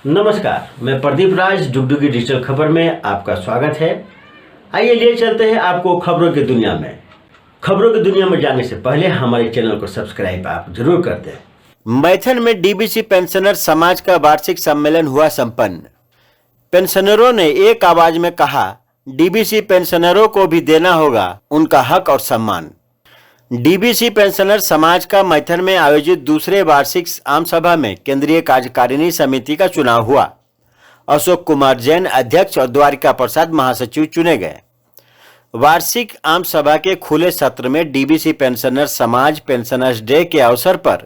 नमस्कार, मैं प्रदीप राज डुगडुगी डिजिटल खबर में आपका स्वागत है। आइए लिए चलते हैं आपको खबरों की दुनिया में। खबरों की दुनिया में जाने से पहले हमारे चैनल को सब्सक्राइब आप जरूर कर दें। मैथन में डीबीसी पेंशनर समाज का वार्षिक सम्मेलन हुआ संपन्न। पेंशनरों ने एक आवाज में कहा, डीबीसी पेंशनरों को भी देना होगा उनका हक और सम्मान। डीबीसी पेंशनर समाज का मैथन में आयोजित दूसरे वार्षिक आम सभा में केंद्रीय कार्यकारिणी समिति का चुनाव हुआ। अशोक कुमार जैन अध्यक्ष और द्वारिका प्रसाद महासचिव चुने गए। वार्षिक आम सभा के खुले सत्र में डीबीसी पेंशनर समाज पेंशनर्स डे के अवसर पर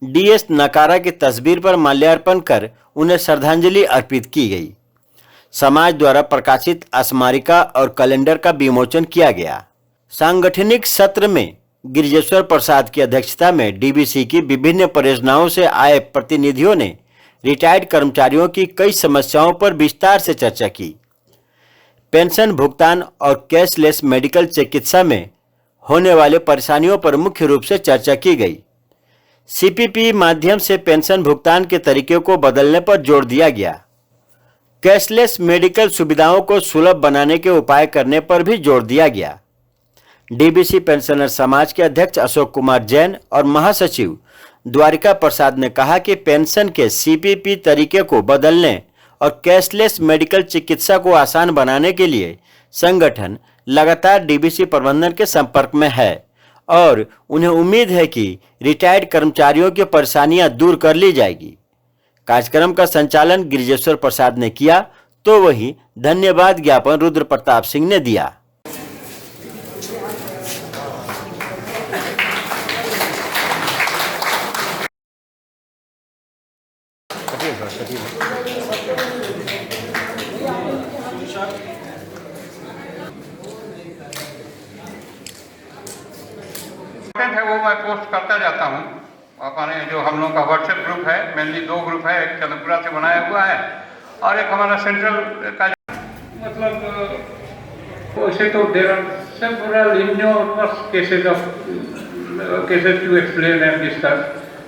डीएस नकारा की तस्वीर पर माल्यार्पण कर उन्हें श्रद्धांजलि अर्पित की गई। समाज द्वारा प्रकाशित स्मारिका और कैलेंडर का विमोचन किया गया। सांगठनिक सत्र में गिरिजेश्वर प्रसाद की अध्यक्षता में डीबीसी की विभिन्न परियोजनाओं से आए प्रतिनिधियों ने रिटायर्ड कर्मचारियों की कई समस्याओं पर विस्तार से चर्चा की। पेंशन भुगतान और कैशलेस मेडिकल चिकित्सा में होने वाले परेशानियों पर मुख्य रूप से चर्चा की गई। सीपीपी माध्यम से पेंशन भुगतान के तरीके को बदलने पर जोर दिया गया। कैशलेस मेडिकल सुविधाओं को सुलभ बनाने के उपाय करने पर भी जोर दिया गया। डीबीसी पेंशनर समाज के अध्यक्ष अशोक कुमार जैन और महासचिव द्वारिका प्रसाद ने कहा कि पेंशन के सीपीपी तरीके को बदलने और कैशलेस मेडिकल चिकित्सा को आसान बनाने के लिए संगठन लगातार डीबीसी प्रबंधन के संपर्क में है और उन्हें उम्मीद है कि रिटायर्ड कर्मचारियों की परेशानियां दूर कर ली जाएगी। कार्यक्रम का संचालन गिरिजेश्वर प्रसाद ने किया तो वहीं धन्यवाद ज्ञापन रुद्र प्रताप सिंह ने दिया। है वो मैं पोस्ट करता जाता हूँ। अपने जो हम लोग का व्हाट्सएप ग्रुप है, मेनली दो ग्रुप है, एक चंद्रपुरा से बनाया हुआ है और एक हमारा सेंट्रल का। मतलब वैसे तो there are several enormous cases to explain and discuss.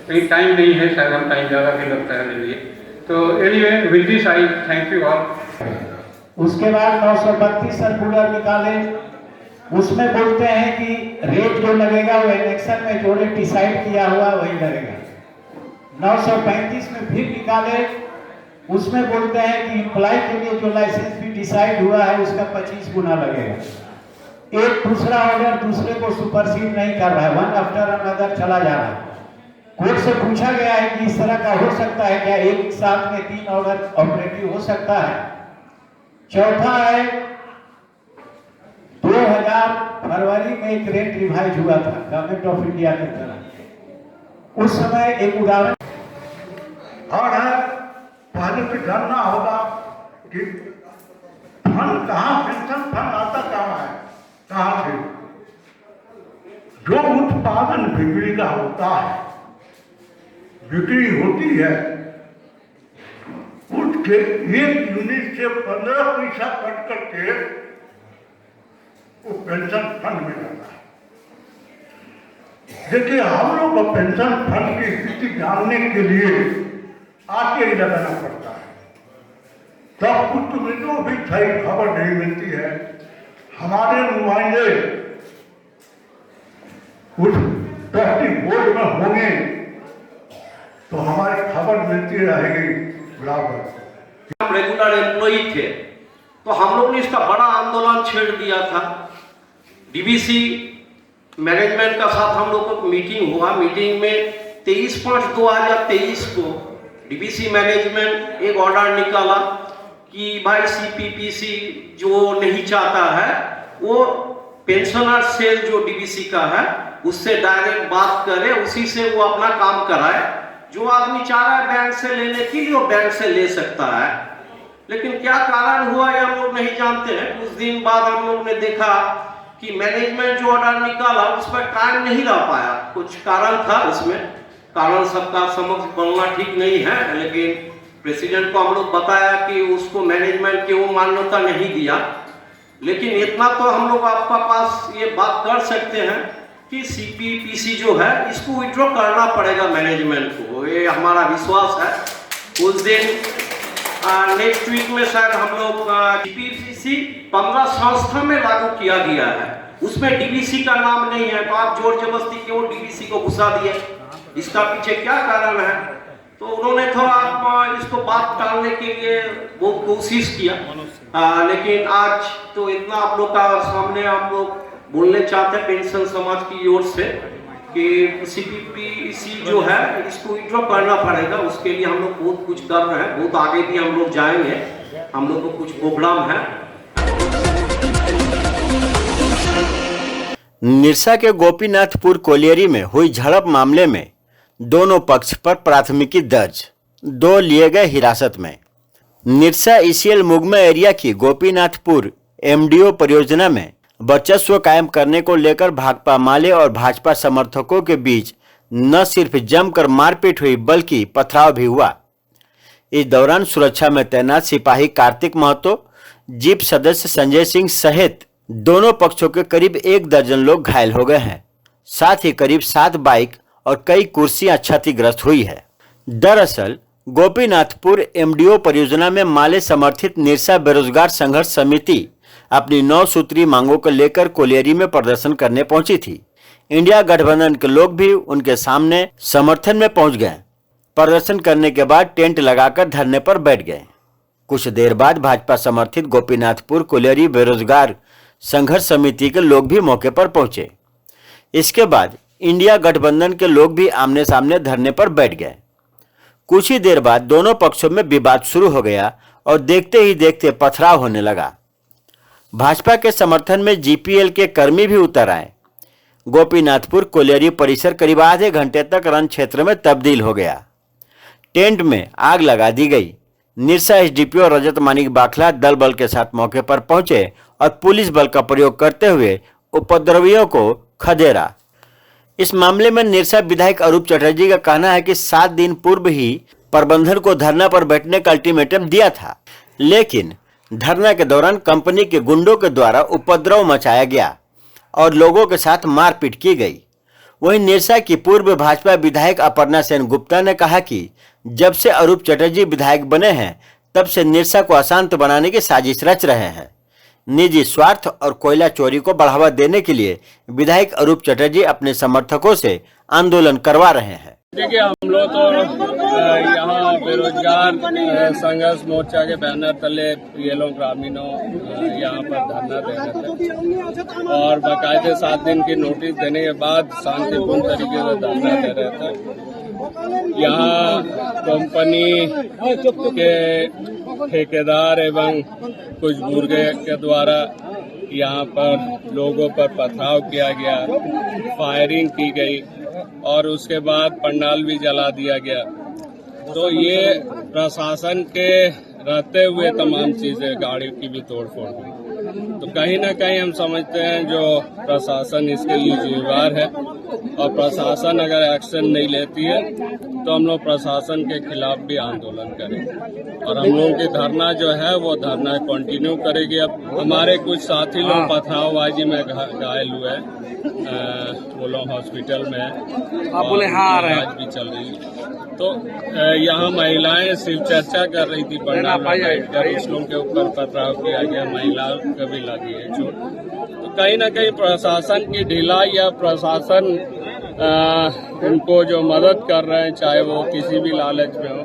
कहीं टाइम नहीं है, शायद हम टाइम ज़्यादा भी लगता है मेरे लिए। तो anyway with this I thank you all. उसके बाद 932 सर्कुलर निकाले, उसमें बोलते हैं कि रेट जो लगेगा वो इलेक्शन में जो रेट डिसाइड किया हुआ वही लगेगा। 935 में फिर निकाले, उसमें बोलते हैं कि इम्प्लाई के लिए जो लाइसेंस भी डिसाइड हुआ है उसका 25 गुना लगेगा। एक दूसरा ऑर्डर दूसरे को सुपरसीड नहीं कर रहा है, वन आफ्टर अनदर चला जा रहा है। कोर्ट से पूछा गया है कि इस तरह का हो सकता है क्या, एक साथ में 3 ऑर्डर ऑपरेटिव हो सकता है। चौथा है 2000 फरवरी में एक रेट रिवाइज हुआ था गवर्नमेंट ऑफ इंडिया की तरफ। उस समय एक उदाहरण और है, पहले तो जानना होगा कि फंड कहाँ, पेंशन फंड आता कहाँ है, कहाँ से। जो उत्पादन बिक्री का होता है, बिक्री होती है, उसके 1 यूनिट से 15 पैसा कट करके वो पेंशन फंड में जाता है। देखिए, हम लोग को पेंशन फंड की स्थिति जानने के लिए आके ही लगाना पड़ता है। तब कुछ तो भी सही खबर नहीं मिलती है। हमारे नुमाइंदे उस ट्रस्टी बोर्ड में होंगे तो हमारी खबर मिलती रहेगी बराबर। हम रेगुलर एम्प्लॉई थे तो हम लोग ने इसका बड़ा आंदोलन छेड़ दिया था। डीबीसी मैनेजमेंट का साथ हम लोग को मीटिंग हुआ। मीटिंग में 23/5/2023 को डीबीसी मैनेजमेंट एक ऑर्डर निकाला कि भाई सीपीपीसी जो नहीं चाहता है वो पेंशनर सेल जो डीबीसी का है उससे डायरेक्ट बात करे, उसी से वो अपना काम कराए। जो आदमी चाह रहा है बैंक से लेने के लिए वो बैंक से ले सकता है। लेकिन क्या कारण हुआ ये हम लोग नहीं जानते हैं। कुछ दिन बाद हम लोग ने देखा कि मैनेजमेंट जो ऑर्डर निकाला उस पर टाइम नहीं रह पाया। कुछ कारण था उसमें, कारण सबका समक्ष बोलना ठीक नहीं है, लेकिन प्रेसिडेंट को हम लोग बताया कि उसको मैनेजमेंट की वो मान्यता नहीं दिया। लेकिन इतना तो हम लोग आपका पास ये बात कर सकते हैं कि सीपीपीसी जो है इसको विड्रॉ करना पड़ेगा मैनेजमेंट को, ये हमारा विश्वास है। उस दिन नेक्स्ट वीक में शायद हम लोग डीपीसी 15 संस्था में लागू किया गया है, उसमें डीबीसी का नाम नहीं है, तो आप जोर जबरदस्ती क्यों डीबीसी को घुसा दिए, इसका पीछे क्या कारण है? तो उन्होंने थोड़ा इसको बात टालने के लिए बहुत कोशिश किया, लेकिन आज तो इतना आप लोग का सामने हम लोग बोलने चाहते हैं पेंशन समाज की ओर से कि सीपीपीसी जो है इसको विड्रॉ करना पड़ेगा। उसके लिए हम लोग बहुत कुछ कर रहे हैं, बहुत आगे भी हम लोग जाएंगे, हम लोग को कुछ प्रोग्राम है। निरसा के गोपीनाथपुर कोलियरी में हुई झड़प मामले में दोनों पक्ष पर प्राथमिकी दर्ज, 2 लिए गए हिरासत में। निरसा ईसीएल मुगमा एरिया की गोपीनाथपुर एमडीओ परियोजना में वर्चस्व कायम करने को लेकर भाकपा माले और भाजपा समर्थकों के बीच न सिर्फ जमकर मारपीट हुई बल्कि पथराव भी हुआ। इस दौरान सुरक्षा में तैनात सिपाही कार्तिक महतो, जीप सदस्य संजय सिंह सहित दोनों पक्षों के करीब 1 दर्जन लोग घायल हो गए हैं। साथ ही करीब 7 बाइक और कई कुर्सियां क्षतिग्रस्त हुई है। दरअसल गोपीनाथपुर एमडीओ परियोजना में माले समर्थित निरसा बेरोजगार संघर्ष समिति अपनी 9 सूत्री मांगों को लेकर कोलियरी में प्रदर्शन करने पहुंची थी। इंडिया गठबंधन के लोग भी उनके सामने समर्थन में पहुंच गए। प्रदर्शन करने के बाद टेंट लगाकर धरने पर बैठ गए। कुछ देर बाद भाजपा समर्थित गोपीनाथपुर कोलियरी बेरोजगार संघर्ष समिति के लोग भी मौके पर पहुंचे। इसके बाद इंडिया गठबंधन के लोग भी आमने सामने धरने पर बैठ गए। कुछ ही देर बाद दोनों पक्षों में विवाद शुरू हो गया और देखते ही देखते पथराव होने लगा। भाजपा के समर्थन में जीपीएल के कर्मी भी उतर आए। गोपीनाथपुर कोलियरी परिसर करीब आधे घंटे तक रण क्षेत्र में तब्दील हो गया। टेंट में आग लगा दी गई। निरसा एसडीपीओ रजत मानिक बाखला दल बल के साथ मौके पर पहुंचे और पुलिस बल का प्रयोग करते हुए उपद्रवियों को खदेड़ा। इस मामले में निरसा विधायक अरूप चटर्जी का कहना है कि 7 दिन पूर्व ही प्रबंधन को धरना पर बैठने का अल्टीमेटम दिया था, लेकिन धरना के दौरान कंपनी के गुंडों के द्वारा उपद्रव मचाया गया और लोगों के साथ मारपीट की गई। वहीं निरसा की पूर्व भाजपा विधायक अपर्णा सेन गुप्ता ने कहा कि जब से अरूप चटर्जी विधायक बने हैं तब से निरसा को अशांत बनाने की साजिश रच रहे हैं। निजी स्वार्थ और कोयला चोरी को बढ़ावा देने के लिए विधायक अरूप चटर्जी अपने समर्थकों से आंदोलन करवा रहे हैं। देखिए, हम लोग तो यहाँ बेरोजगार संघर्ष मोर्चा के बैनर तले ये लोग ग्रामीणों यहाँ पर धरना दे रहे थे और बाकायदे 7 दिन की नोटिस देने के बाद शांतिपूर्ण तरीके से धरना दे रहे थे। यहाँ कंपनी के ठेकेदार एवं कुछ बुर्गे के द्वारा यहाँ पर लोगों पर पथराव किया गया, फायरिंग की गई और उसके बाद पंडाल भी जला दिया गया। तो ये प्रशासन के रहते हुए तमाम चीजें, गाड़ी की भी तोड़फोड़ हुई। तो कहीं ना कहीं हम समझते हैं जो प्रशासन इसके लिए जिम्मेदार है और प्रशासन अगर एक्शन नहीं लेती है तो हम लोग प्रशासन के खिलाफ भी आंदोलन करेंगे और हम लोगों की धरना जो है वो धरना कंटिन्यू करेगी। अब हमारे कुछ साथी लोग पथरावबाजी में घायल हुए, वो लोग हॉस्पिटल में इलाज भी चल रही है। तो यहाँ महिलाएं सिर्फ चर्चा कर रही थी, पंडाल में बैठकर उस लोगों के ऊपर पथराव किया गया, महिलाओं को भी लगी है चोट। तो कहीं ना कहीं प्रशासन की ढिलाई या प्रशासन उनको जो मदद कर रहे हैं, चाहे वो किसी भी लालच में हो,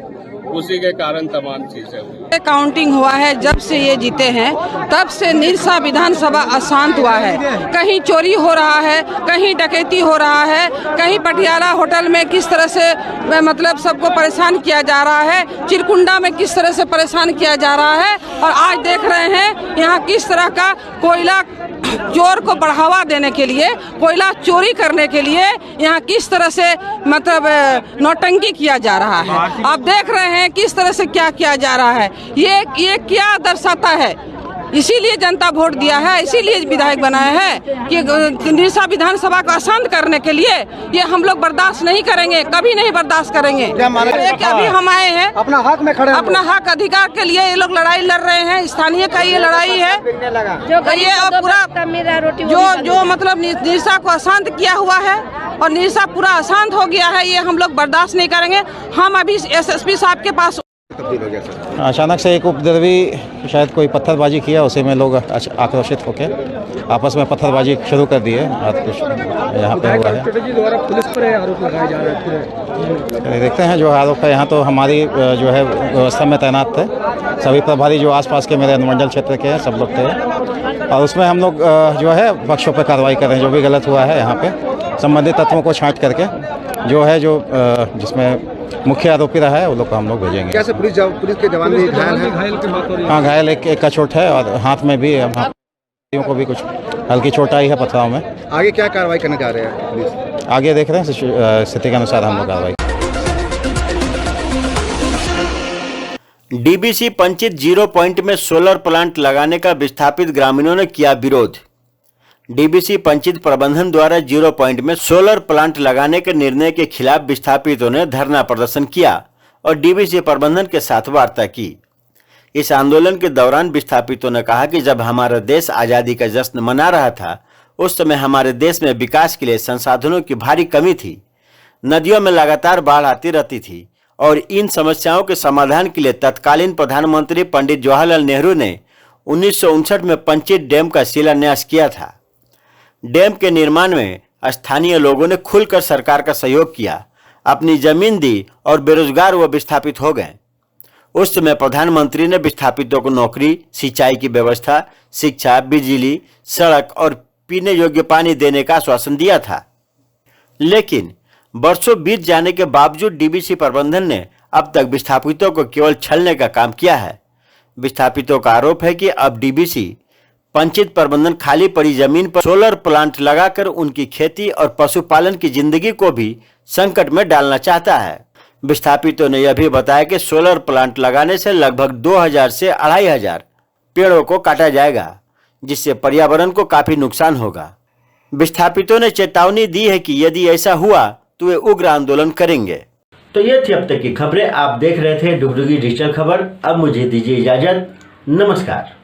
उसी के कारण तमाम चीजें हुई। काउंटिंग हुआ है, जब से ये जीते हैं तब से निरसा विधानसभा अशांत हुआ है। कहीं चोरी हो रहा है, कहीं डकैती हो रहा है, कहीं पटियाला होटल में किस तरह से मतलब सबको परेशान किया जा रहा है, चिरकुंडा में किस तरह से परेशान किया जा रहा है और आज देख रहे हैं यहाँ किस तरह का कोयला चोर को बढ़ावा देने के लिए, कोयला चोरी करने के लिए यहाँ किस तरह से मतलब नौटंकी किया जा रहा है। आप देख रहे हैं किस तरह से क्या किया जा रहा है। ये क्या दर्शाता है? इसीलिए जनता वोट दिया है, इसीलिए विधायक बनाया है कि निरसा विधानसभा को अशांत करने के लिए। ये हम लोग बर्दाश्त नहीं करेंगे, कभी नहीं बर्दाश्त करेंगे। अभी हम आए हैं अपना हक में खड़े, अपना हक अधिकार के लिए ये लोग लड़ाई लड़ रहे हैं। स्थानीय का ये लड़ाई है, ये अब पूरा जो मतलब निरसा को अशांत किया हुआ है और निरसा पूरा अशांत हो गया है, ये हम लोग बर्दाश्त नहीं करेंगे। हम अभी एसएसपी साहब के पास तब्दील हो गया सर? अचानक से एक उपद्रवी शायद कोई पत्थरबाजी किया, उसी में लोग आक्रोशित होकर आपस में पत्थरबाजी शुरू कर दी है। आज कुछ यहाँ पे हुआ है। द्वारा पुलिस पर आरोप लगाए जा रहे थे। देखते हैं जो आरोप है। यहाँ तो हमारी जो है व्यवस्था में तैनात थे सभी प्रभारी जो आसपास के मेरे अनुमंडल क्षेत्र के हैं, सब लोग थे, और उसमें हम लोग जो है पक्षों पर कार्रवाई कर रहे हैं। जो भी गलत हुआ है यहाँ पे संबंधित तत्वों को छांट करके जो है जो जिसमें मुख्य आरोपी रहा है वो लोग को हम लोग भेजेंगे। कैसे पुलिस के जवान भी घायल हैं? हाँ, घायल एक का चोट है और हाथ में भी को भी कुछ हल्की चोट आई है पथराव में। आगे क्या कार्रवाई करने जा रहे हैं पुलिस? आगे देख रहे हैं, स्थिति के अनुसार हम लोग कार्रवाई। डीबीसी पंचित 0 पॉइंट में सोलर प्लांट लगाने का विस्थापित ग्रामीणों ने किया विरोध। डीबीसी पंचित प्रबंधन द्वारा 0 पॉइंट में सोलर प्लांट लगाने के निर्णय के खिलाफ विस्थापितों ने धरना प्रदर्शन किया और डीबीसी प्रबंधन के साथ वार्ता की। इस आंदोलन के दौरान विस्थापितों ने कहा कि जब हमारा देश आज़ादी का जश्न मना रहा था उस समय हमारे देश में विकास के लिए संसाधनों की भारी कमी थी। नदियों में लगातार बाढ़ आती रहती थी और इन समस्याओं के समाधान के लिए तत्कालीन प्रधानमंत्री पंडित जवाहरलाल नेहरू ने 1959 में पंचित डैम का शिलान्यास किया था। डैम के निर्माण में स्थानीय लोगों ने खुलकर सरकार का सहयोग किया, अपनी जमीन दी और बेरोजगार व विस्थापित हो गए। उस समय प्रधानमंत्री ने विस्थापितों को नौकरी, सिंचाई की व्यवस्था, शिक्षा, बिजली, सड़क और पीने योग्य पानी देने का आश्वासन दिया था। लेकिन वर्षों बीत जाने के बावजूद डीबीसी प्रबंधन ने अब तक विस्थापितों को केवल छलने का काम किया है। विस्थापितों का आरोप है कि अब डीबीसी पंचित प्रबंधन खाली पड़ी जमीन पर सोलर प्लांट लगाकर उनकी खेती और पशुपालन की जिंदगी को भी संकट में डालना चाहता है। विस्थापितों ने यह भी बताया कि सोलर प्लांट लगाने से लगभग 2000 से 2500 पेड़ों को काटा जाएगा, जिससे पर्यावरण को काफी नुकसान होगा। विस्थापितों ने चेतावनी दी है कि यदि ऐसा हुआ तो वे उग्र आंदोलन करेंगे। तो ये थी अब तक की खबरें। आप देख रहे थे डुगडुगी डिजिटल खबर। अब मुझे दीजिए इजाजत। नमस्कार।